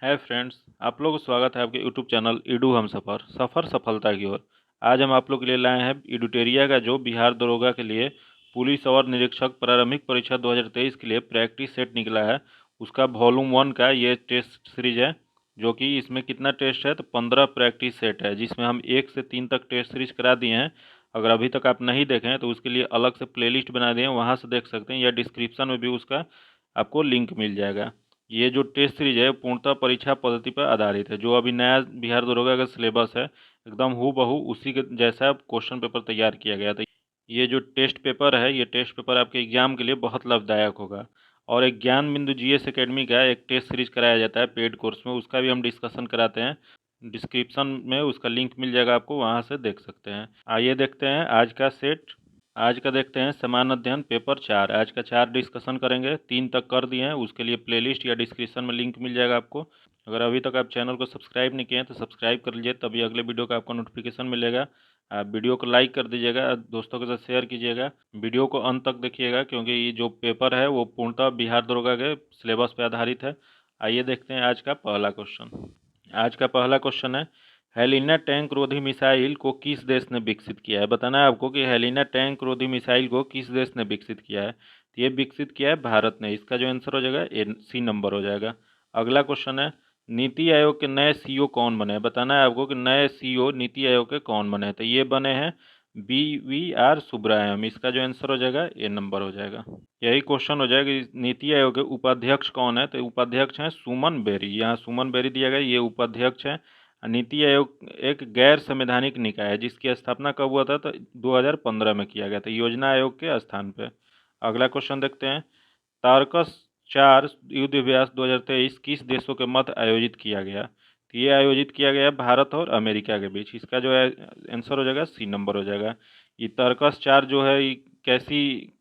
है फ्रेंड्स, आप लोगों को स्वागत है आपके यूट्यूब चैनल ईडू हम सफ़र सफलता की ओर। आज हम आप लोग के लिए लाए हैं एडुटेरिया का जो बिहार दरोगा के लिए पुलिस और निरीक्षक प्रारंभिक परीक्षा 2023 के लिए प्रैक्टिस सेट निकला है। उसका वॉल्यूम 1 का ये टेस्ट सीरीज है, जो कि इसमें कितना टेस्ट है तो 15 प्रैक्टिस सेट है, जिसमें हम 1 से 3 तक टेस्ट सीरीज करा दिए हैं। अगर अभी तक आप नहीं देखें तो उसके लिए अलग से प्लेलिस्ट बना दिए हैं, वहाँ से देख सकते हैं, या डिस्क्रिप्शन में भी उसका आपको लिंक मिल जाएगा। ये जो टेस्ट सीरीज है पूर्णतः परीक्षा पद्धति पर आधारित है। जो अभी नया बिहार दरोगा का सिलेबस है एकदम हूबहू उसी के जैसा क्वेश्चन पेपर तैयार किया गया था। ये जो टेस्ट पेपर है, ये टेस्ट पेपर आपके एग्जाम के लिए बहुत लाभदायक होगा। और एक ज्ञान बिंदु जीएस एकेडमी का एक टेस्ट सीरीज कराया जाता है पेड कोर्स में, उसका भी हम डिस्कशन कराते हैं। डिस्क्रिप्शन में उसका लिंक मिल जाएगा, आपको वहाँ से देख सकते हैं। आइए देखते हैं आज का सेट। आज का देखते हैं समान अध्ययन पेपर 4। आज का 4 डिस्कशन करेंगे, 3 तक कर दिए हैं, उसके लिए प्लेलिस्ट या डिस्क्रिप्शन में लिंक मिल जाएगा आपको। अगर अभी तक आप चैनल को सब्सक्राइब नहीं किए हैं तो सब्सक्राइब कर लीजिए, तभी अगले वीडियो का आपको नोटिफिकेशन मिलेगा। आप वीडियो को लाइक कर दीजिएगा, दोस्तों के साथ शेयर कीजिएगा, वीडियो को अंत तक देखिएगा, क्योंकि ये जो पेपर है वो पूर्णतः बिहार दरोगा के सिलेबस पर आधारित है। आइए देखते हैं आज का पहला क्वेश्चन। आज का पहला क्वेश्चन है, हेलिना टैंक रोधी मिसाइल को किस देश ने विकसित किया है। बताना है आपको कि हेलिना टैंक रोधी मिसाइल को किस देश ने विकसित किया है। तो ये विकसित किया है भारत ने। इसका जो आंसर हो जाएगा सी नंबर हो जाएगा। अगला क्वेश्चन है, नीति आयोग के नए सीईओ कौन बने हैं। बताना है आपको कि नए सीईओ नीति आयोग के कौन बने हैं। तो ये बने हैं BVR सुब्रायम। इसका जो आंसर हो जाएगा ए नंबर हो जाएगा। यही क्वेश्चन हो जाएगा कि नीति आयोग के उपाध्यक्ष कौन है। तो उपाध्यक्ष हैं सुमन बेरी। यहाँ सुमन बेरी दिया गया, ये उपाध्यक्ष है। नीति आयोग एक गैर संवैधानिक निकाय है जिसकी स्थापना कब हुआ था तो 2015 में किया गया था, योजना आयोग के स्थान पे। अगला क्वेश्चन देखते हैं, तारकस 4 युद्ध अभ्यास 2023 किस देशों के मध्य आयोजित किया गया। तो ये आयोजित किया गया भारत और अमेरिका के बीच। इसका जो है आंसर हो जाएगा सी नंबर हो जाएगा। ये तारकस 4 जो है ये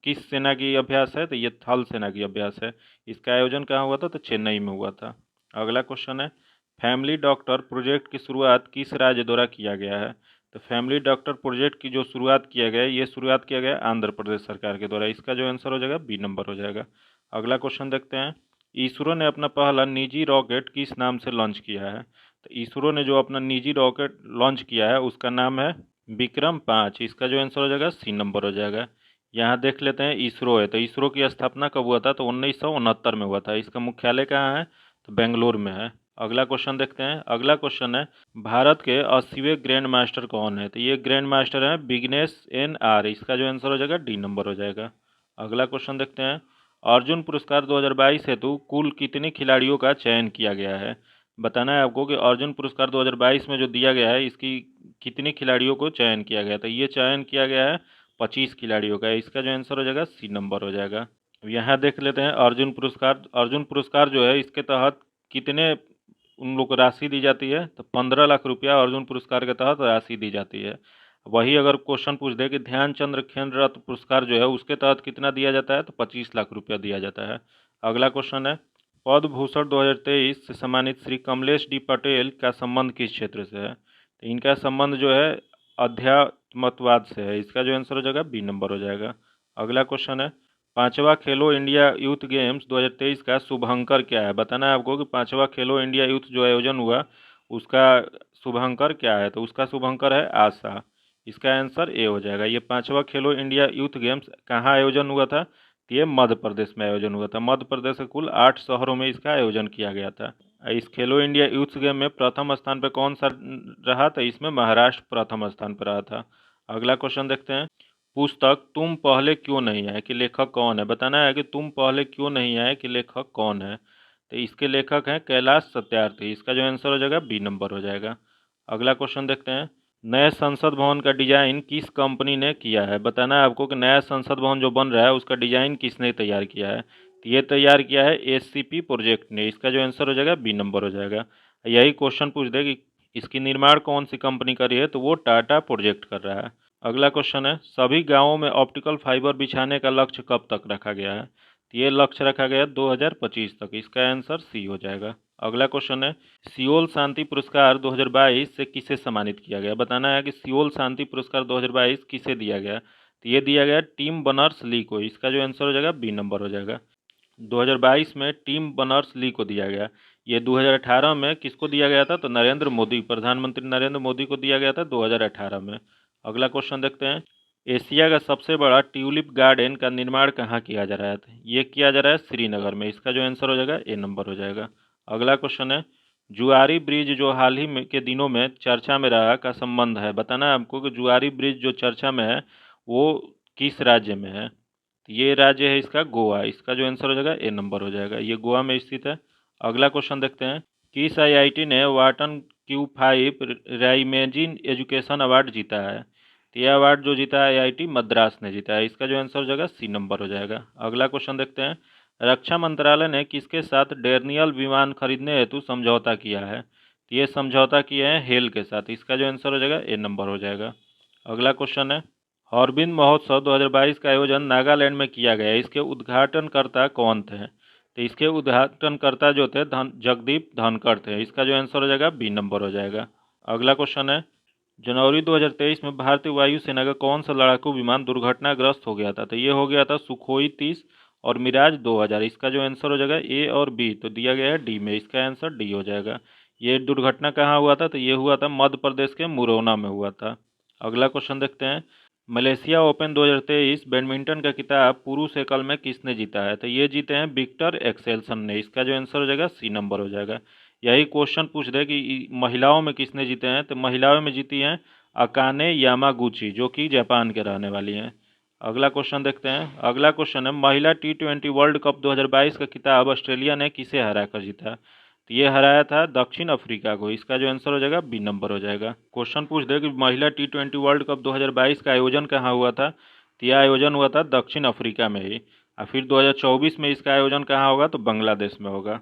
किस सेना की अभ्यास है, तो ये थल सेना की अभ्यास है। इसका आयोजन कहाँ हुआ था तो चेन्नई में हुआ था। अगला क्वेश्चन है, फैमिली डॉक्टर प्रोजेक्ट की शुरुआत किस राज्य द्वारा किया गया है। तो फैमिली डॉक्टर प्रोजेक्ट की जो शुरुआत किया गया है, ये शुरुआत किया गया आंध्र प्रदेश सरकार के द्वारा। इसका जो आंसर हो जाएगा बी नंबर हो जाएगा। अगला क्वेश्चन देखते हैं, इसरो ने अपना पहला निजी रॉकेट किस नाम से लॉन्च किया है। तो इसरो ने जो अपना निजी रॉकेट लॉन्च किया है उसका नाम है विक्रम 5। इसका जो आंसर हो जाएगा सी नंबर हो जाएगा। यहाँ देख लेते हैं इसरो है, तो इसरो की स्थापना कब हुआ था तो 1969 में हुआ था। इसका मुख्यालय कहाँ है तो बेंगलोर में है। अगला क्वेश्चन देखते हैं। अगला क्वेश्चन है, भारत के 80वें ग्रैंड मास्टर कौन है। तो ये ग्रैंड मास्टर है विघ्नेश NR। इसका जो आंसर हो जाएगा डी नंबर हो जाएगा। अगला क्वेश्चन देखते हैं, अर्जुन पुरस्कार 2022 हेतु कुल कितने खिलाड़ियों का चयन किया गया है। बताना है आपको कि अर्जुन पुरस्कार 2022 में जो दिया गया है इसकी कितने खिलाड़ियों को चयन किया गया। तो ये चयन किया गया है 25 खिलाड़ियों का। इसका जो आंसर हो जाएगा सी नंबर हो जाएगा। अब यहाँ देख लेते हैं अर्जुन पुरस्कार। अर्जुन पुरस्कार जो है इसके तहत कितने उन लोग को राशि दी जाती है तो 15 लाख रुपया अर्जुन पुरस्कार के तहत राशि दी जाती है। वही अगर क्वेश्चन पूछ दे कि ध्यानचंद्र खेल रत्न पुरस्कार जो है उसके तहत कितना दिया जाता है तो 25 लाख रुपया दिया जाता है। अगला क्वेश्चन है, पद्म भूषण 2023 से सम्मानित श्री कमलेश डी पटेल का संबंध किस क्षेत्र से है। तो इनका संबंध जो है अध्यात्मवाद से है। इसका जो आंसर हो जाएगा बी नंबर हो जाएगा। अगला क्वेश्चन है, 5वां खेलो इंडिया यूथ गेम्स 2023 का शुभंकर क्या है। बताना है आपको कि 5वां खेलो इंडिया यूथ जो आयोजन हुआ उसका शुभंकर क्या है। तो उसका शुभंकर है आशा। इसका आंसर ए हो जाएगा। ये 5वां खेलो इंडिया यूथ गेम्स कहाँ आयोजन हुआ था तो ये मध्य प्रदेश में आयोजन हुआ था। मध्य प्रदेश के कुल 8 शहरों में इसका आयोजन किया गया था। इस खेलो इंडिया यूथ गेम में प्रथम स्थान पर कौन सा रहा था, इसमें महाराष्ट्र प्रथम स्थान पर रहा था। अगला क्वेश्चन देखते हैं, पुस्तक तुम पहले क्यों नहीं आए कि लेखक कौन है। बताना है कि तुम पहले क्यों नहीं आए कि लेखक कौन है। तो इसके लेखक हैं कैलाश सत्यार्थी। इसका जो आंसर हो जाएगा बी नंबर हो जाएगा। अगला क्वेश्चन देखते हैं, नए संसद भवन का डिजाइन किस कंपनी ने किया है। बताना है आपको कि नया संसद भवन जो बन रहा है उसका डिजाइन किसने तैयार किया है। तो ये तैयार किया है SCP प्रोजेक्ट ने। इसका जो आंसर हो जाएगा बी नंबर हो जाएगा। यही क्वेश्चन पूछ दे कि इसकी निर्माण कौन सी कंपनी कर रही है तो वो टाटा प्रोजेक्ट कर रहा है। अगला क्वेश्चन है, सभी गांवों में ऑप्टिकल फाइबर बिछाने का लक्ष्य कब तक रखा गया है। तो ये लक्ष्य रखा गया 2025 तक। इसका आंसर सी हो जाएगा। अगला क्वेश्चन है, सियोल शांति पुरस्कार 2022 से किसे सम्मानित किया गया। बताना है कि सियोल शांति पुरस्कार 2022 किसे दिया गया। तो ये दिया गया टीम बनर्स ली को। इसका जो आंसर हो जाएगा बी नंबर हो जाएगा। 2022 में टीम बनर्स ली को दिया गया। ये 2018 में किसको दिया गया था? तो नरेंद्र मोदी, प्रधानमंत्री नरेंद्र मोदी को दिया गया था 2018 में। अगला क्वेश्चन देखते हैं, एशिया का सबसे बड़ा ट्यूलिप गार्डन का निर्माण कहाँ किया जा रहा है? ये किया जा रहा है श्रीनगर में। इसका जो आंसर हो जाएगा ए नंबर हो जाएगा। अगला क्वेश्चन है, जुआरी ब्रिज जो हाल ही में के दिनों में चर्चा में रहा का संबंध है? बताना है आपको कि जुआरी ब्रिज जो चर्चा में है वो किस राज्य में है? तो ये राज्य है इसका गोवा। इसका जो आंसर हो जाएगा ए नंबर हो जाएगा। ये गोवा में स्थित है। अगला क्वेश्चन देखते हैं, किस आईआईटी ने वाटन Q5 राइमेजिन एजुकेशन अवार्ड जीता है? तो यह अवार्ड जो जीता है आईआईटी मद्रास ने जीता है। इसका जो आंसर हो जाएगा सी नंबर हो जाएगा। अगला क्वेश्चन देखते हैं, रक्षा मंत्रालय ने किसके साथ डैनियल विमान खरीदने हेतु समझौता किया है? तो ये समझौता किया है हेल के साथ। इसका जो आंसर हो जाएगा ए नंबर हो जाएगा। अगला क्वेश्चन है, हॉर्नबिल महोत्सव 2022 का आयोजन नागालैंड में किया गया। इसके उद्घाटनकर्ता कौन थे? तो इसके उद्घाटनकर्ता जो थे जगदीप धनखड़ थे। इसका जो आंसर हो जाएगा बी नंबर हो जाएगा। अगला क्वेश्चन है, जनवरी 2023 में भारतीय वायुसेना का कौन सा लड़ाकू विमान दुर्घटनाग्रस्त हो गया था? तो ये हो गया था सुखोई 30 और मिराज 2000। इसका जो आंसर हो जाएगा ए और बी, तो दिया गया है डी में। इसका आंसर डी हो जाएगा। ये दुर्घटना कहाँ हुआ था? तो ये हुआ था मध्य प्रदेश के मुरैना में हुआ था। अगला क्वेश्चन देखते हैं, मलेशिया ओपन 2023 बैडमिंटन का खिताब पुरुष एकल में किसने जीता है? तो ये जीते हैं विक्टर एक्सेल्सन ने। इसका जो आंसर हो जाएगा सी नंबर हो जाएगा। यही क्वेश्चन पूछ दे कि महिलाओं में किसने जीते हैं? तो महिलाओं में जीती हैं अकाने यामागुची, जो कि जापान के रहने वाली हैं। अगला क्वेश्चन देखते हैं। अगला क्वेश्चन है, महिला T20 वर्ल्ड कप 2022 का खिताब ऑस्ट्रेलिया ने किसे हराकर जीता? तो ये हराया था दक्षिण अफ्रीका को। इसका जो आंसर हो जाएगा बी नंबर हो जाएगा। क्वेश्चन पूछ दे कि महिला T20 वर्ल्ड कप 2022 का आयोजन कहाँ हुआ था? तो यह आयोजन हुआ था दक्षिण अफ्रीका में ही। और फिर 2024 में इसका आयोजन कहाँ होगा? तो बांग्लादेश में होगा।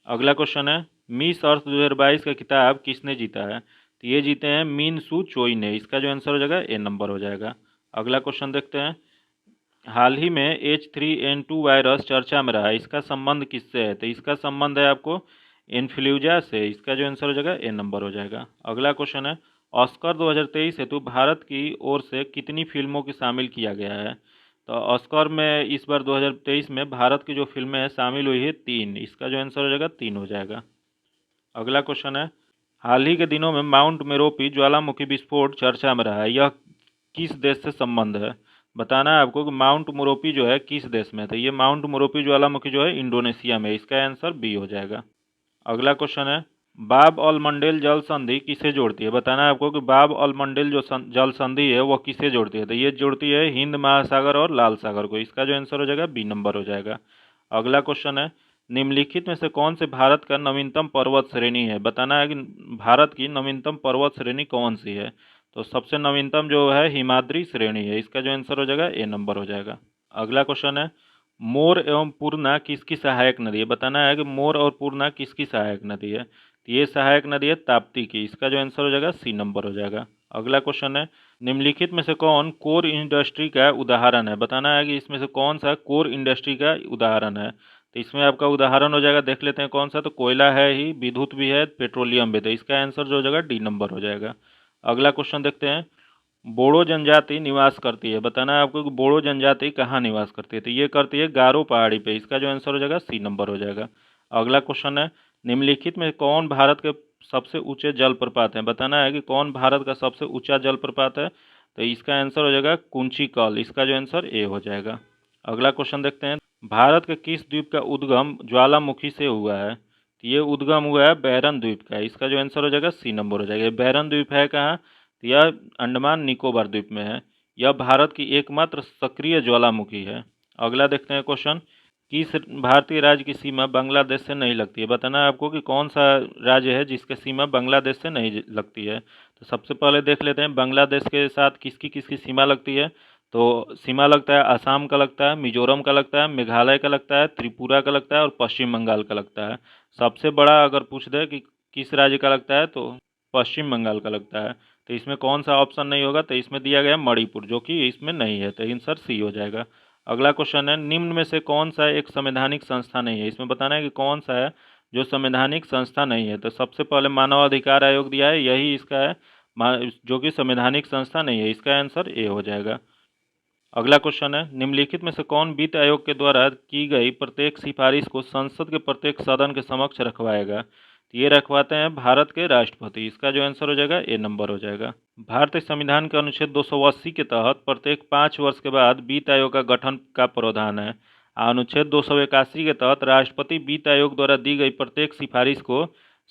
अगला क्वेश्चन है, मिस अर्थ 2022 का खिताब किसने जीता है? तो ये जीते हैं मिन सू चोई ने। इसका जो आंसर हो जाएगा ए नंबर हो जाएगा। अगला क्वेश्चन देखते हैं, हाल ही में H3N2 वायरस चर्चा में रहा है। इसका संबंध किससे है? तो इसका संबंध है आपको इन्फ्लुएंजा से। इसका जो आंसर हो जाएगा ए नंबर हो जाएगा। अगला क्वेश्चन है, ऑस्कर 2023 हेतु भारत की ओर से कितनी फिल्मों की शामिल किया गया है? तो ऑस्कर में इस बार 2023 में भारत की जो फिल्में हैं शामिल हुई है 3। इसका जो आंसर हो जाएगा 3 हो जाएगा। अगला क्वेश्चन है, हाल ही के दिनों में माउंट मेरोपी ज्वालामुखी विस्फोट चर्चा में रहा है। यह किस देश से संबंध है? बताना है आपको कि माउंट मोरोपी जो है किस देश में है। तो ये माउंट मोरोपी ज्वालामुखी जो है इंडोनेशिया में। इसका आंसर बी हो जाएगा। अगला क्वेश्चन है, बाब और मंडेल जल संधि किसे जोड़ती है? बताना है आपको कि बाब और मंडेल जो जल संधि है वो किसे जोड़ती है? तो ये जोड़ती है हिंद महासागर और लाल सागर को। इसका जो आंसर हो जाएगा बी नंबर हो जाएगा। अगला क्वेश्चन है, निम्नलिखित में से कौन से भारत का नवीनतम पर्वत श्रेणी है? बताना है कि भारत की नवीनतम पर्वत श्रेणी कौन सी है? तो सबसे नवीनतम जो है हिमाद्री श्रेणी है। इसका जो आंसर हो जाएगा ए नंबर हो जाएगा। अगला क्वेश्चन है, मोर एवं पूर्णा किसकी सहायक नदी है? बताना है कि मोर और पूर्णा किसकी सहायक नदी है? तो ये सहायक नदी है ताप्ती की। इसका जो आंसर हो जाएगा सी नंबर हो जाएगा। अगला क्वेश्चन है, निम्नलिखित में से कौन कोर इंडस्ट्री का उदाहरण है? बताना है कि इसमें से कौन सा कोर इंडस्ट्री का उदाहरण है। तो इसमें आपका उदाहरण हो जाएगा, देख लेते हैं कौन सा। तो कोयला है ही, विद्युत भी है, पेट्रोलियम भी। तो इसका आंसर जो हो जाएगा डी नंबर हो जाएगा। अगला क्वेश्चन देखते हैं, बोडो जनजाति निवास करती है। बताना है आपको कि बोडो जनजाति कहाँ निवास करती है? तो ये करती है गारो पहाड़ी पे। इसका जो आंसर हो जाएगा सी नंबर हो जाएगा। अगला क्वेश्चन है, निम्नलिखित में कौन भारत के सबसे ऊंचे जलप्रपात हैं? बताना है कि कौन भारत का सबसे ऊंचा जलप्रपात है। तो इसका आंसर हो जाएगा कुंचिकल। इसका जो आंसर ए हो जाएगा। अगला क्वेश्चन देखते हैं, भारत के किस द्वीप का उद्गम ज्वालामुखी से हुआ है? तो ये उद्गम हुआ है बैरन द्वीप का। इसका जो आंसर हो जाएगा सी नंबर हो जाएगा। बैरन द्वीप है कहाँ? तो यह अंडमान निकोबार द्वीप में है। यह भारत की एकमात्र सक्रिय ज्वालामुखी है। अगला देखते हैं क्वेश्चन, किस भारतीय राज्य की सीमा बांग्लादेश से नहीं लगती है? बताना है आपको कि कौन सा राज्य है जिसकी सीमा बांग्लादेश से नहीं लगती है। तो सबसे पहले देख लेते हैं बांग्लादेश के साथ किसकी किसकी सीमा लगती है। तो सीमा लगता है असम का लगता है, मिजोरम का लगता है, मेघालय का लगता है, त्रिपुरा का लगता है और पश्चिम बंगाल का लगता है। सबसे बड़ा अगर पूछ दे कि किस राज्य का लगता है तो पश्चिम बंगाल का लगता है। तो इसमें कौन सा ऑप्शन नहीं होगा? तो इसमें दिया गया मणिपुर, जो कि इसमें नहीं है। तो आंसर सी हो जाएगा। अगला क्वेश्चन है, निम्न में से कौन सा एक संवैधानिक संस्था नहीं है? इसमें बताना है कि कौन सा है जो संवैधानिक संस्था नहीं है। तो सबसे पहले मानव अधिकार आयोग दिया है, यही इसका है जो कि संवैधानिक संस्था नहीं है। इसका आंसर ए हो जाएगा। अगला क्वेश्चन है, निम्नलिखित में से कौन वित्त आयोग के द्वारा की गई प्रत्येक सिफारिश को संसद के प्रत्येक सदन के समक्ष रखवाएगा? तो ये रखवाते हैं भारत के राष्ट्रपति। इसका जो आंसर हो जाएगा ए नंबर हो जाएगा। भारतीय संविधान के अनुच्छेद 280 के तहत प्रत्येक 5 वर्ष के बाद वित्त आयोग का गठन का प्रावधान है। अनुच्छेद 281 के तहत राष्ट्रपति वित्त आयोग द्वारा दी गई प्रत्येक सिफारिश को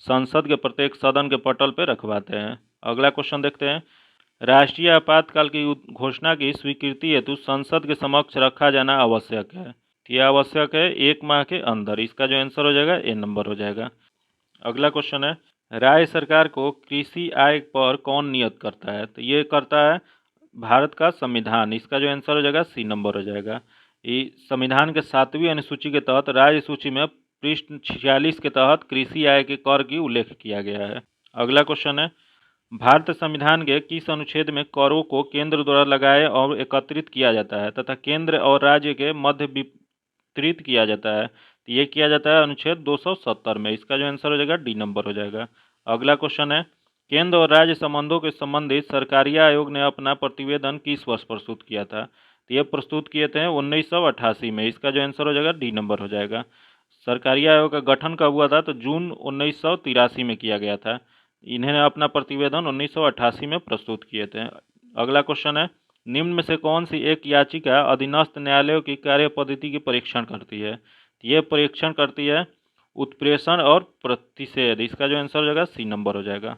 संसद के प्रत्येक सदन के पटल पर रखवाते हैं। अगला क्वेश्चन देखते हैं, राष्ट्रीय आपातकाल की घोषणा की स्वीकृति हेतु संसद के समक्ष रखा जाना आवश्यक है। यह आवश्यक है 1 माह के अंदर। इसका जो आंसर हो जाएगा ए नंबर हो जाएगा। अगला क्वेश्चन है, राज्य सरकार को कृषि आय पर कौन नियत करता है? तो ये करता है भारत का संविधान। इसका जो आंसर हो जाएगा सी नंबर हो जाएगा। ये संविधान के 7वीं अनुसूची के तहत राज्य सूची में पृष्ठ 46 के तहत कृषि आय के कर की उल्लेख किया गया है। अगला क्वेश्चन है, भारत संविधान के किस अनुच्छेद में करों को केंद्र द्वारा लगाए और एकत्रित किया जाता है तथा केंद्र और राज्य के मध्य वितरित किया जाता है? तो ये किया जाता है अनुच्छेद 270 में। इसका जो आंसर हो जाएगा डी नंबर हो जाएगा। अगला क्वेश्चन है, केंद्र और राज्य संबंधों के संबंधित सरकारी आयोग ने अपना प्रतिवेदन किस वर्ष प्रस्तुत किया था? तो ये प्रस्तुत किए थे 1988 में। इसका जो आंसर हो जाएगा डी नंबर हो जाएगा। सरकारी आयोग का गठन कब हुआ था? तो जून 1983 में किया गया था। इन्हें अपना प्रतिवेदन 1988 में प्रस्तुत किए थे। अगला क्वेश्चन है, निम्न में से कौन सी एक याचिका अधीनस्थ न्यायालयों की कार्य पद्धति की परीक्षण करती है? ये परीक्षण करती है उत्प्रेषण और प्रतिषेध। इसका जो आंसर हो जाएगा सी नंबर हो जाएगा।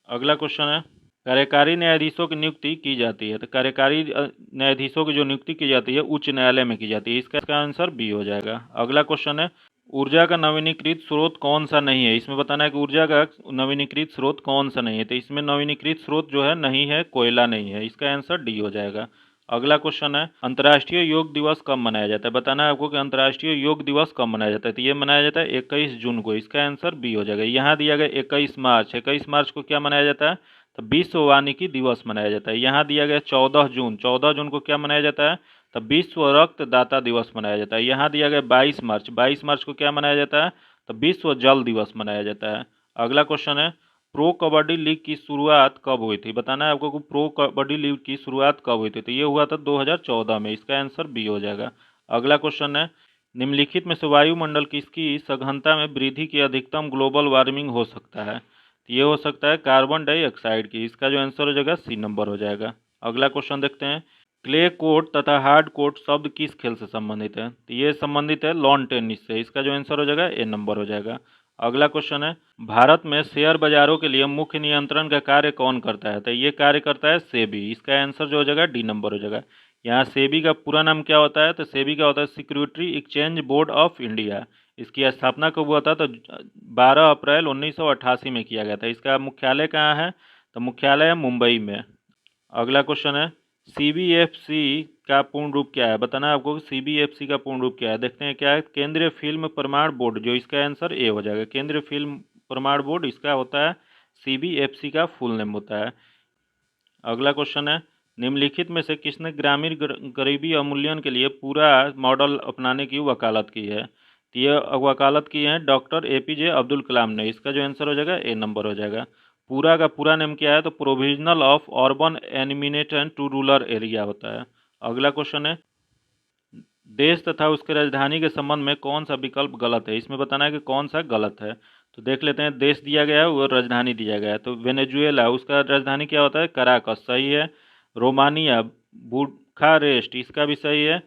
अगला क्वेश्चन है, कार्यकारी न्यायाधीशों की नियुक्ति की जाती है। तो कार्यकारी न्यायाधीशों की जो नियुक्ति की जाती है उच्च न्यायालय में की जाती है। इसका आंसर बी हो जाएगा। अगला क्वेश्चन है, ऊर्जा का नवीनीकृत स्रोत कौन सा नहीं है? इसमें बताना है कि ऊर्जा का नवीनीकृत स्रोत कौन सा नहीं है। तो इसमें नवीनीकृत स्रोत जो है नहीं है, कोयला नहीं है। इसका आंसर डी हो जाएगा। अगला क्वेश्चन है, अंतर्राष्ट्रीय योग दिवस कब मनाया जाता है? बताना है आपको कि अंतर्राष्ट्रीय योग दिवस कब मनाया जाता है। तो ये मनाया जाता है 21 जून को। इसका आंसर बी हो जाएगा। यहाँ दिया गया 21 मार्च। 21 मार्च को क्या मनाया जाता है? तो विश्व वानिकी दिवस मनाया जाता है। यहाँ दिया गया 14 जून। 14 जून को क्या मनाया जाता है? तो विश्व रक्तदाता दिवस मनाया जाता है। यहाँ दिया गया 22 मार्च। 22 मार्च को क्या मनाया जाता है? तो विश्व जल दिवस मनाया जाता है। अगला क्वेश्चन है, प्रो कबड्डी लीग की शुरुआत कब हुई थी? बताना है आपको कि प्रो कबड्डी लीग की शुरुआत कब हुई थी। तो ये हुआ था 2014 में। इसका आंसर बी हो जाएगा। अगला क्वेश्चन है, निम्नलिखित में से वायुमंडल किसकी सघनता में वृद्धि की अधिकतम ग्लोबल वार्मिंग हो सकता है? तो ये हो सकता है कार्बन डाइऑक्साइड की। इसका जो आंसर हो जाएगा सी नंबर हो जाएगा। अगला क्वेश्चन देखते हैं, क्ले कोर्ट तथा हार्ड कोर्ट शब्द किस खेल से संबंधित है? तो ये संबंधित है लॉन टेनिस से। इसका जो आंसर हो जाएगा ए नंबर हो जाएगा। अगला क्वेश्चन है, भारत में शेयर बाजारों के लिए मुख्य नियंत्रण का कार्य कौन करता है? तो ये कार्य करता है सेबी। इसका आंसर जो हो जाएगा डी नंबर हो जाएगा। यहाँ सेबी का पूरा नाम क्या होता है? तो सेबी का होता है security exchange board of India. इसकी स्थापना कब हुआ था? तो 12 अप्रैल 1988 में किया गया था। इसका मुख्यालय कहाँ है? तो मुख्यालय है मुंबई में। अगला क्वेश्चन है, सीबीएफसी का पूर्ण रूप क्या है? बताना है आपको सीबीएफसी का पूर्ण रूप क्या है। देखते हैं क्या है। केंद्रीय फिल्म प्रमाण बोर्ड। जो इसका आंसर ए हो जाएगा। केंद्रीय फिल्म प्रमाण बोर्ड इसका होता है सीबीएफसी का फुल नेम होता है। अगला क्वेश्चन है, निम्नलिखित में से किसने ग्रामीण गरीबी उन्मूलन के लिए पूरा मॉडल अपनाने की वकालत की है? तो ये वकालत की है डॉक्टर एपीजे अब्दुल कलाम ने। इसका जो आंसर हो जाएगा ए नंबर हो जाएगा। पूरा का पूरा नेम क्या है? तो provisional of urban elimination to rural area होता है। अगला क्वेश्चन है, देश तथा उसके राजधानी के संबंध में कौन सा विकल्प गलत है? इसमें बताना है कि कौन सा गलत है। तो देख लेते हैं। देश दिया गया है और राजधानी दिया गया है। तो वेनेजुएला, उसका राजधानी क्या होता है? कराकस, सही है। रोमानिया, बुखारेस्ट, इसका भी सही है।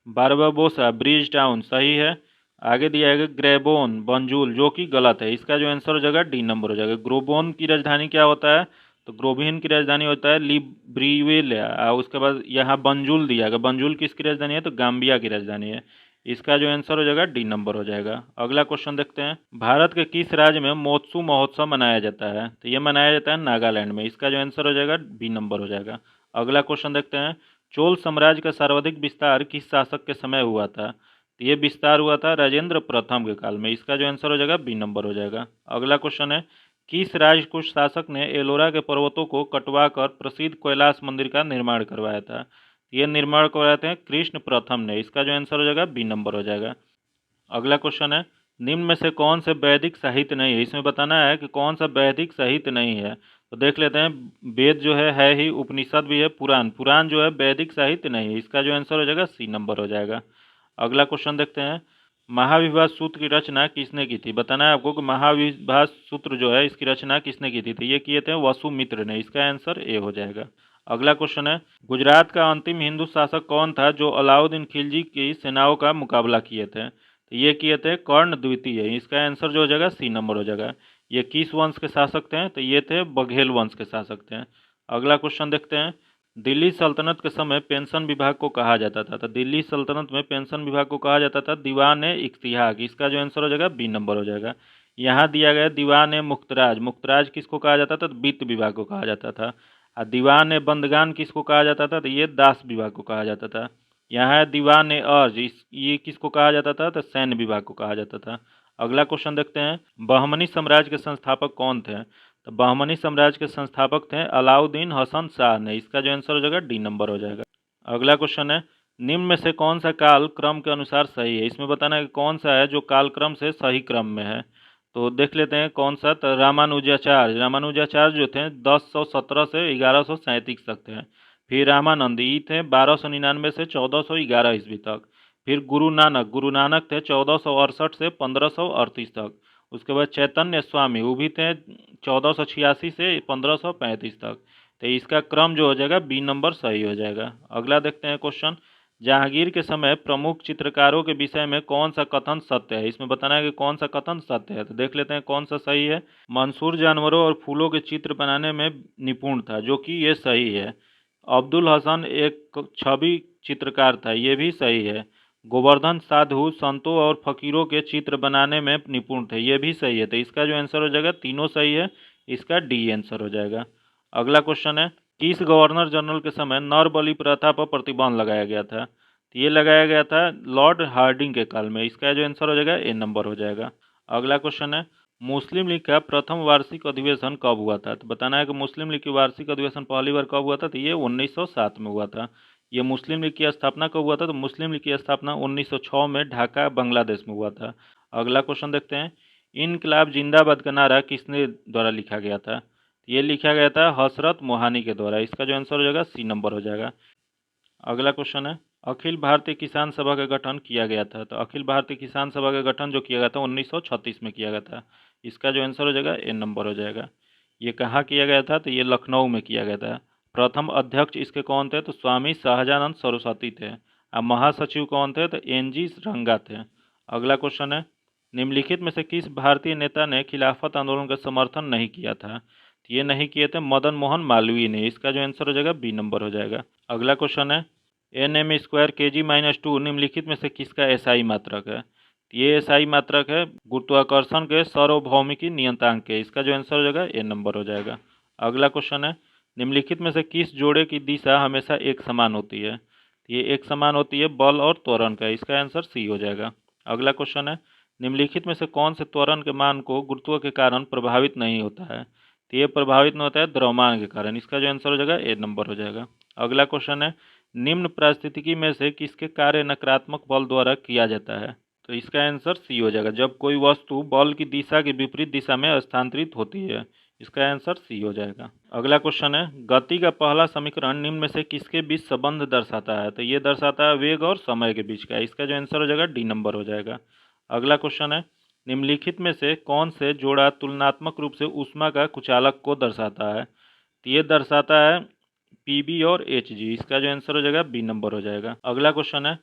बारबाबोसा, ब्रिज टाउन, सही है। आगे दिया है ग्रेबोन, बंजुल, जो कि गलत है। इसका जो आंसर हो जाएगा डी नंबर हो जाएगा। ग्रोबोन की राजधानी क्या होता है? तो ग्रोबिन की राजधानी होता है लिब्रिविल्या। उसके बाद यहाँ बंजुल दिया गया। बंजुल किसकी राजधानी है? तो गाम्बिया की राजधानी है। इसका जो आंसर हो जाएगा डी नंबर हो जाएगा। अगला क्वेश्चन देखते हैं, भारत के किस राज्य में मोत्सू महोत्सव मनाया जाता है? तो ये मनाया जाता है नागालैंड में। इसका जो आंसर हो जाएगा बी नंबर हो जाएगा। अगला क्वेश्चन देखते हैं, चोल साम्राज्य का सर्वाधिक विस्तार किस शासक के समय हुआ था? तो ये विस्तार हुआ था राजेंद्र प्रथम के काल में। इसका जो आंसर हो जाएगा बी नंबर हो जाएगा। अगला क्वेश्चन है, किस राजपूत शासक ने एलोरा के पर्वतों को कटवाकर प्रसिद्ध कैलाश मंदिर का निर्माण करवाया था? ये निर्माण करवाते हैं कृष्ण प्रथम ने। इसका जो आंसर हो जाएगा बी नंबर हो जाएगा। अगला क्वेश्चन है, निम्न में से कौन से वैदिक साहित्य नहीं है? इसमें बताना है कि कौन सा वैदिक साहित्य नहीं है। तो देख लेते हैं, वेद जो है ही, उपनिषद भी है, पुराण पुराण जो है वैदिक साहित्य नहीं है। इसका जो आंसर हो जाएगा सी नंबर हो जाएगा। अगला क्वेश्चन देखते हैं, महाविभाज सूत्र की रचना किसने की थी? बताना है आपको कि महाविभाज सूत्र जो है इसकी रचना किसने की थी? तो ये किए थे वसुमित्र ने। इसका आंसर ए हो जाएगा। अगला क्वेश्चन है, गुजरात का अंतिम हिंदू शासक कौन था जो अलाउद्दीन खिलजी की सेनाओं का मुकाबला किए थे? तो ये किए थे कर्ण द्वितीय। इसका आंसर जो हो जाएगा सी नंबर हो जाएगा। ये किस वंश के शासक थे? तो ये थे बघेल वंश के शासक थे। अगला क्वेश्चन देखते हैं, दिल्ली सल्तनत के समय पेंशन विभाग को कहा जाता था? तो दिल्ली सल्तनत में पेंशन विभाग को कहा जाता था दीवान ए इख्तियार। इसका जो आंसर हो जाएगा बी नंबर हो जाएगा। यहाँ दिया गया दीवान ए मुख्तराज। मुख्तराज किसको कहा जाता था? तो वित्त विभाग को कहा जाता था। और दीवान ए बंदगान किसको कहा जाता था? तो ये दास विभाग को कहा जाता था। यहाँ है दीवान ए अर्ज, ये किसको कहा जाता था? तो सैन्य विभाग को कहा जाता था। अगला क्वेश्चन देखते हैं, बहमनी साम्राज्य के संस्थापक कौन थे? तो बहमनी साम्राज्य के संस्थापक थे अलाउद्दीन हसन शाह ने। इसका जो आंसर हो जाएगा डी नंबर हो जाएगा। अगला क्वेश्चन है, निम्न में से कौन सा काल क्रम के अनुसार सही है? इसमें बताना है कि कौन सा है जो काल क्रम से सही क्रम में है। तो देख लेते हैं कौन सा। तो रामानुजाचार्य जो थे 1017 से 1137 तक थे। फिर रामानंद ई थे 1299 से 1411 ईस्वी तक। फिर गुरु नानक थे 1468 से 1538 तक। उसके बाद चैतन्य स्वामी वो भी थे 1486 से 1535 तक। तो इसका क्रम जो हो जाएगा बी नंबर सही हो जाएगा। अगला देखते हैं क्वेश्चन, जहांगीर के समय प्रमुख चित्रकारों के विषय में कौन सा कथन सत्य है? इसमें बताना है कि कौन सा कथन सत्य है। तो देख लेते हैं कौन सा सही है। मंसूर जानवरों और फूलों के चित्र बनाने में निपुण था, जो कि ये सही है। अब्दुल हसन एक छवि चित्रकार था, ये भी सही है। गोवर्धन साधु संतों और फकीरों के चित्र बनाने में निपुण थे, ये भी सही है। तो इसका जो आंसर हो जाएगा, तीनों सही है, इसका डी आंसर हो जाएगा। अगला क्वेश्चन है, किस गवर्नर जनरल के समय नर बलि प्रथा पर प्रतिबंध लगाया गया था? तो ये लगाया गया था लॉर्ड हार्डिंग के काल में। इसका जो आंसर हो जाएगा ए नंबर हो जाएगा। अगला क्वेश्चन है, मुस्लिम लीग का प्रथम वार्षिक अधिवेशन कब हुआ था? तो बताना है कि मुस्लिम लीग की वार्षिक अधिवेशन पहली बार कब हुआ था? तो ये 1907 में हुआ था। ये मुस्लिम लीग की स्थापना कब हुआ था? तो मुस्लिम लीग की स्थापना 1906 में ढाका बांग्लादेश में हुआ था। अगला क्वेश्चन देखते हैं, इनकलाब जिंदाबाद का नारा किसने द्वारा लिखा गया था? ये लिखा गया था हसरत मोहानी के द्वारा। इसका जो आंसर हो जाएगा सी नंबर हो जाएगा। अगला क्वेश्चन है, अखिल भारतीय किसान सभा का गठन किया गया था? तो अखिल भारतीय किसान सभा का गठन जो किया गया था 1936 में किया गया था। इसका जो आंसर हो जाएगा ए नंबर हो जाएगा। ये कहाँ किया गया था? तो ये लखनऊ में किया गया था। प्रथम अध्यक्ष इसके कौन थे? तो स्वामी सहजानंद सरस्वती थे। अब महासचिव कौन थे? तो एन.जी. रंगा थे। अगला क्वेश्चन है, निम्नलिखित में से किस भारतीय नेता ने खिलाफत आंदोलन का समर्थन नहीं किया था? तो ये नहीं किए थे मदन मोहन मालवीय ने। इसका जो आंसर हो जाएगा बी नंबर हो जाएगा। अगला क्वेश्चन है, nm² kg-2 निम्नलिखित में से किसका एसआई मात्रक है? ये एसआई मात्रक है गुरुत्वाकर्षण के सार्वभौमिकी नियतांक के। इसका जो आंसर हो जाएगा ए नंबर हो जाएगा। अगला क्वेश्चन है, निम्नलिखित में से किस जोड़े की दिशा हमेशा एक समान होती है? ये एक समान होती है बल और त्वरण का। इसका आंसर सी हो जाएगा। अगला क्वेश्चन है, निम्नलिखित में से कौन से त्वरण के मान को गुरुत्व के कारण प्रभावित नहीं होता है? तो ये प्रभावित नहीं होता है द्रव्यमान के कारण। इसका जो आंसर हो जाएगा ए नंबर हो जाएगा। अगला क्वेश्चन है, निम्न पारिस्थितिकी में से किसके कार्य नकारात्मक बल द्वारा किया जाता है? तो इसका आंसर सी हो जाएगा, जब कोई वस्तु बल की दिशा के विपरीत दिशा में स्थानांतरित होती है। इसका आंसर सी हो जाएगा। अगला क्वेश्चन है, गति का पहला समीकरण निम्न में से किसके बीच संबंध दर्शाता है? तो ये दर्शाता है वेग और समय के बीच का। इसका जो आंसर हो जाएगा डी नंबर हो जाएगा। अगला क्वेश्चन है, निम्नलिखित में से कौन से जोड़ा तुलनात्मक रूप से ऊष्मा का कुचालक को दर्शाता है? तो ये दर्शाता है पीबी और एचजी। इसका जो आंसर हो जाएगा बी नंबर हो जाएगा। अगला क्वेश्चन है,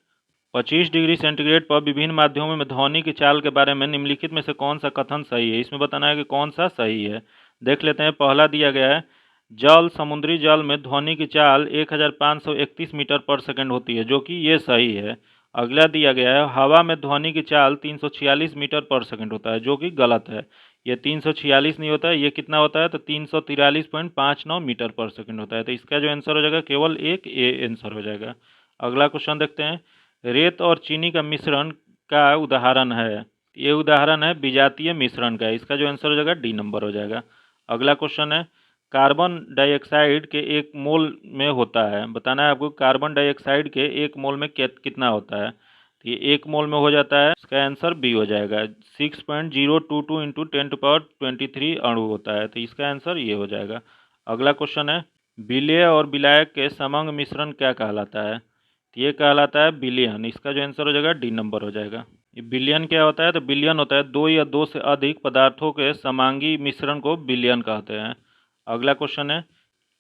25 डिग्री सेंटीग्रेड पर विभिन्न माध्यमों में ध्वनि की चाल के बारे में निम्नलिखित में से कौन सा कथन सही है? इसमें बताना है कि कौन सा सही है। देख लेते हैं। पहला दिया गया है, जल समुद्री जल में ध्वनि की चाल 1531 मीटर पर सेकंड होती है, जो कि ये सही है। अगला दिया गया है, हवा में ध्वनि की चाल 346 मीटर पर सेकंड होता है, जो कि गलत है। ये 346 नहीं होता है, ये कितना होता है? तो 343.59 मीटर पर सेकंड होता है। तो इसका जो आंसर हो जाएगा केवल एक ए आंसर हो जाएगा। अगला क्वेश्चन देखते हैं, रेत और चीनी का मिश्रण का उदाहरण है? ये उदाहरण है विजातीय मिश्रण का। इसका जो आंसर हो जाएगा डी नंबर हो जाएगा। अगला क्वेश्चन है, कार्बन डाइऑक्साइड के एक मोल में होता है? बताना है आपको कार्बन डाइऑक्साइड के एक मोल में कितना होता है। तो ये 1 मोल में हो जाता है, इसका आंसर बी हो जाएगा। 6.022 इंटू 10⁻23 अणु होता है, तो इसका आंसर ये हो जाएगा। अगला क्वेश्चन है, विलेय और विलायक के समंग मिश्रण क्या कहलाता है? तो ये कहलाता है विलयन। इसका जो आंसर हो जाएगा डी नंबर हो जाएगा। विलयन क्या होता है? तो विलयन होता है 2 या 2 से अधिक पदार्थों के समांगी मिश्रण को विलयन कहते हैं। अगला क्वेश्चन है,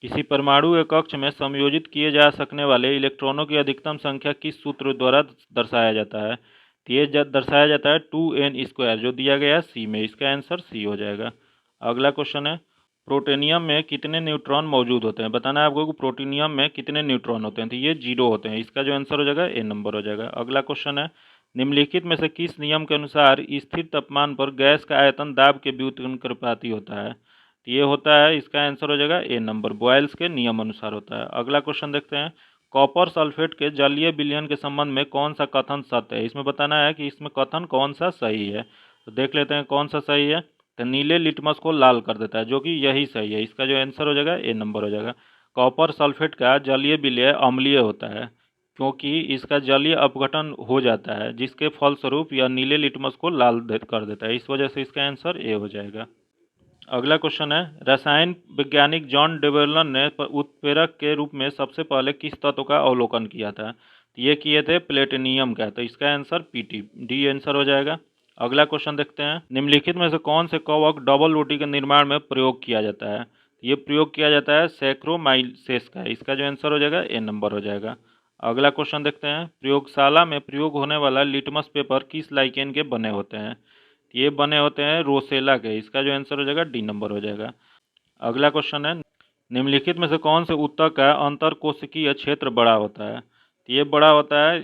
किसी परमाणु के कक्ष में संयोजित किए जा सकने वाले इलेक्ट्रॉनों की अधिकतम संख्या किस सूत्र द्वारा दर्शाया जाता है? तो ये दर्शाया जाता है 2n², जो दिया गया है सी में। इसका आंसर सी हो जाएगा। अगला क्वेश्चन है, प्रोटेनियम में कितने न्यूट्रॉन मौजूद होते हैं? बताना है आपको कि प्रोटेनियम में कितने न्यूट्रॉन होते हैं। तो ये 0 होते हैं। इसका जो आंसर हो जाएगा ए नंबर हो जाएगा। अगला क्वेश्चन है, निम्नलिखित में से किस नियम के अनुसार स्थिर तापमान पर गैस का आयतन दाब के व्युत्क्रमानुपाती होता है? तो ये होता है, इसका आंसर हो जाएगा ए नंबर, बॉयल्स के नियम अनुसार होता है। अगला क्वेश्चन देखते हैं, कॉपर सल्फेट के जलीय विलयन के संबंध में कौन सा कथन सत्य है? इसमें बताना है कि इसमें कथन कौन सा सही है। तो देख लेते हैं कौन सा सही है। तो नीले लिटमस को लाल कर देता है, जो कि यही सही है। इसका जो आंसर हो जाएगा ए नंबर हो जाएगा। कॉपर सल्फेट का जलीय विलय अम्लीय होता है, क्योंकि इसका जलीय अपघटन हो जाता है, जिसके फलस्वरूप यह नीले लिटमस को लाल कर देता है। इस वजह से इसका आंसर ए हो जाएगा। अगला क्वेश्चन है, रसायन वैज्ञानिक जॉन डेवेलन ने उत्प्रेरक के रूप में सबसे पहले किस तत्व का अवलोकन किया था? तो ये किए थे प्लेटिनियम का। तो इसका आंसर पीटी, डी आंसर हो जाएगा। अगला क्वेश्चन देखते हैं, निम्नलिखित में से कौन से कवक डबल रोटी के निर्माण में प्रयोग किया जाता है? ये प्रयोग किया जाता है सैक्रोमाइसेस का। इसका जो आंसर हो जाएगा ए नंबर हो जाएगा। अगला क्वेश्चन देखते हैं, प्रयोगशाला में प्रयोग होने वाला लिटमस पेपर किस लाइकेन के बने होते हैं? ये बने होते हैं रोसेला के। इसका जो आंसर हो जाएगा डी नंबर हो जाएगा। अगला क्वेश्चन है, निम्नलिखित में से कौन से ऊतक का अंतरकोशिकीय क्षेत्र बड़ा होता है? तो ये बड़ा होता है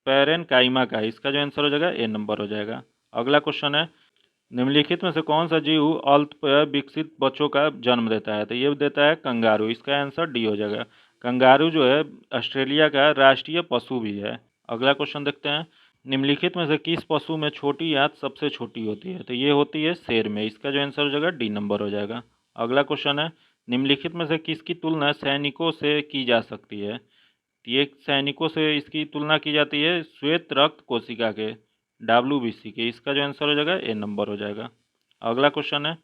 पैरेनकाइमा का। इसका जो आंसर हो जाएगा ए नंबर हो जाएगा। अगला क्वेश्चन है, निम्नलिखित में से कौन सा जीव अल्पवयस्क विकसित बच्चों का जन्म देता है? तो ये देता है कंगारू। इसका आंसर डी हो जाएगा। कंगारू जो है ऑस्ट्रेलिया का राष्ट्रीय पशु भी है। अगला क्वेश्चन देखते हैं, निम्नलिखित में से किस पशु में छोटी आंत सबसे छोटी होती है? तो ये होती है शेर में। इसका जो आंसर हो जाएगा डी नंबर हो जाएगा। अगला क्वेश्चन है, निम्नलिखित में से किसकी तुलना सैनिकों से की जा सकती है? तो ये सैनिकों से इसकी तुलना की जाती है श्वेत रक्त कोशिका के, WBC के। इसका जो आंसर हो जाएगा ए नंबर हो जाएगा। अगला क्वेश्चन है,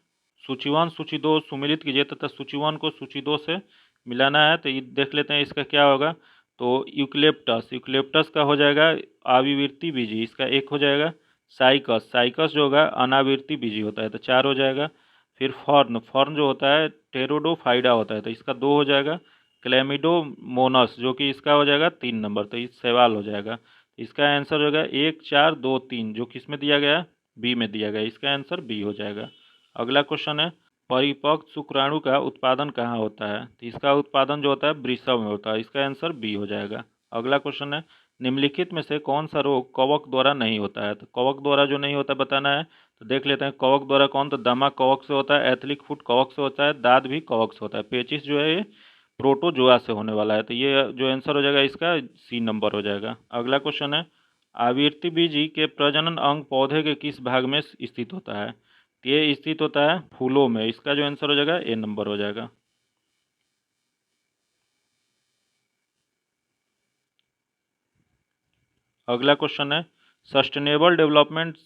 सूची 1 सूची 2 सुमिलित कीजिए तथा सूची 1 को सूची 2 से मिलाना है। तो ये देख लेते हैं इसका क्या होगा। तो यूक्लिप्टस का हो जाएगा आविवर्ती बीजी, इसका 1 हो जाएगा। साइकस जो होगा अनावृत्ति बीजी होता है, तो 4 हो जाएगा। फिर फॉर्न जो होता है टेरोडोफाइडा होता है, तो इसका 2 हो जाएगा। क्लेमिडोमोनस जो कि इसका हो जाएगा 3 नंबर, तो इस सवाल हो जाएगा। इसका आंसर हो जाएगा 1 4 2 3, जो किस में दिया गया है? बी में दिया गया। इसका आंसर बी हो जाएगा। अगला क्वेश्चन है, परिपक्व शुक्राणु का उत्पादन कहाँ होता है? तो इसका उत्पादन जो होता है वृषभ में होता है। इसका आंसर बी हो जाएगा। अगला क्वेश्चन है, निम्नलिखित में से कौन सा रोग कवक द्वारा नहीं होता है? तो कवक द्वारा जो नहीं होता बताना है। तो देख लेते हैं कवक द्वारा कौन। तो दमा कवक से होता है, एथलिक फुट कवक से होता है, दाद भी कवक से होता है, पेचिस जो है ये प्रोटोजोआ से होने वाला है। तो ये जो आंसर हो जाएगा इसका सी नंबर हो जाएगा। अगला क्वेश्चन है, आवृत्ति बीजी के प्रजनन अंग पौधे के किस भाग में स्थित होता है? तो ये स्थित होता है फूलों में। इसका जो आंसर हो जाएगा ए नंबर हो जाएगा। अगला क्वेश्चन है, सस्टेनेबल डेवलपमेंट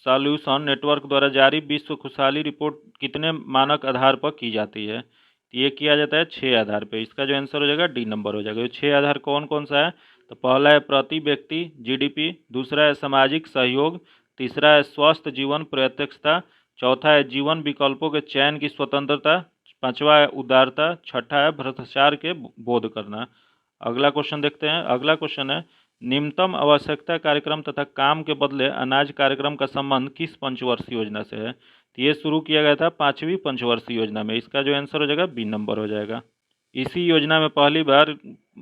सॉल्यूशन नेटवर्क द्वारा जारी विश्व खुशहाली रिपोर्ट कितने मानक आधार पर की जाती है? तो ये किया जाता है 6 आधार पे। इसका जो आंसर हो जाएगा डी नंबर हो जाएगा। ये 6 आधार कौन कौन सा है? तो पहला है प्रति व्यक्ति GDP, दूसरा है सामाजिक सहयोग, तीसरा है स्वस्थ जीवन प्रत्यक्षता, चौथा है जीवन विकल्पों के चयन की स्वतंत्रता, पांचवा है उदारता, छठा है भ्रष्टाचार के बोध करना। अगला क्वेश्चन देखते हैं। अगला क्वेश्चन है, निम्नतम आवश्यकता कार्यक्रम तथा काम के बदले अनाज कार्यक्रम का संबंध किस पंचवर्षीय योजना से है? तो ये शुरू किया गया था 5वीं पंचवर्षीय योजना में। इसका जो आंसर हो जाएगा बी नंबर हो जाएगा। इसी योजना में पहली बार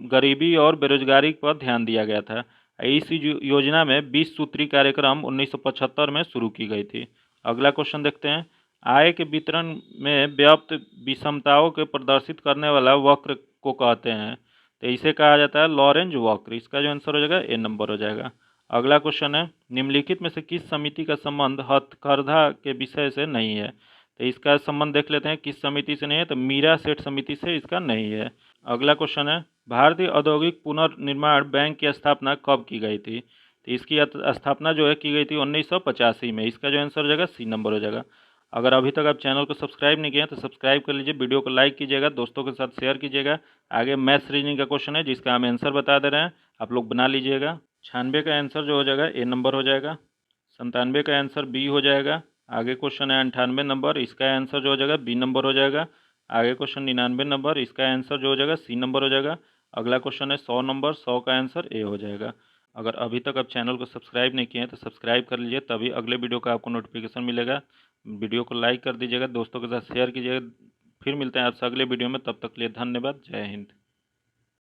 गरीबी और बेरोजगारी पर ध्यान दिया गया था। इसी योजना में 20 सूत्री कार्यक्रम 1975 में शुरू की गई थी। अगला क्वेश्चन देखते हैं, आय के वितरण में व्याप्त विषमताओं को प्रदर्शित करने वाला वक्र को कहते हैं? तो इसे कहा जाता है लॉरेंज वक्र। इसका जो आंसर हो जाएगा ए नंबर हो जाएगा। अगला क्वेश्चन है, निम्नलिखित में से किस समिति का संबंध हथकरघा के विषय से नहीं है? तो इसका संबंध देख लेते हैं किस समिति से नहीं है। तो मीरा सेठ समिति से इसका नहीं है। अगला क्वेश्चन है, भारतीय औद्योगिक पुनर्निर्माण बैंक की स्थापना कब की गई थी? तो इसकी स्थापना जो है की गई थी 1985 में। इसका जो आंसर हो जाएगा सी नंबर हो जाएगा। अगर अभी तक आप चैनल को सब्सक्राइब नहीं किए हैं तो सब्सक्राइब कर लीजिए, वीडियो को लाइक कीजिएगा, दोस्तों के साथ शेयर कीजिएगा। आगे मैथ्स रीजनिंग का क्वेश्चन है जिसका हम आंसर बता दे रहे हैं, आप लोग बना लीजिएगा। 96 का आंसर जो हो जाएगा ए नंबर हो जाएगा। 97 का आंसर बी हो जाएगा। आगे क्वेश्चन है 98 नंबर, इसका आंसर जो हो जाएगा बी नंबर हो जाएगा। आगे क्वेश्चन 99 नंबर, इसका आंसर जो हो जाएगा सी नंबर हो जाएगा। अगला क्वेश्चन है 100 नंबर, 100 का आंसर ए हो जाएगा। अगर अभी तक आप चैनल को सब्सक्राइब नहीं किए हैं तो सब्सक्राइब कर लीजिए, तभी अगले वीडियो का आपको नोटिफिकेशन मिलेगा। वीडियो को लाइक कर दीजिएगा, दोस्तों के साथ शेयर कीजिएगा। फिर मिलते हैं आपसे अगले वीडियो में, तब तक के लिए धन्यवाद। जय हिंद।